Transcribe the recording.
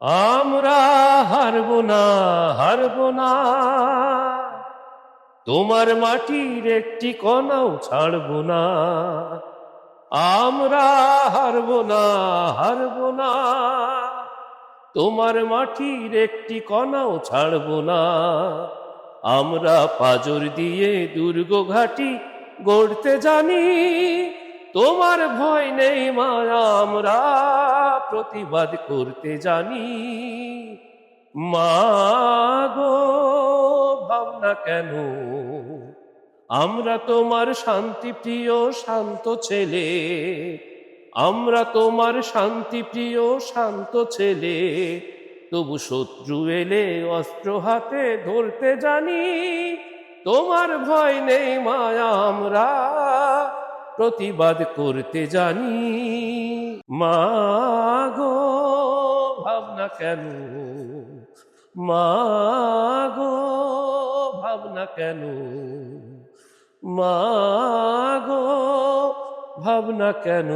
আমরা হারবো না, হারবো না, তোমার মাটির একটি কণাও ছাড়বো না। আমরা হারবো না, হারবো না, তোমার মাটির একটি কণাও ছাড়বো না। আমরা পাজর দিয়ে দুর্গ ঘাটি গড়তে জানি, তোমার ভয় নেই মায়া, আমরা প্রতিবাদ করতে জানি। মাগো ভাবনা কেন, আমরা তোমার শান্তি প্রিয় শান্ত ছেলে, আমরা তোমার শান্তি প্রিয় শান্ত ছেলে। তবু শত্রু এলে অস্ত্র হাতে ধরতে জানি, তোমার ভয় নেই মায়া, আমরা প্রতিবাদ করতে জানি। মাগো ভাবনা কেন, মাগো ভাবনা কেন, মাগো ভাবনা কেন।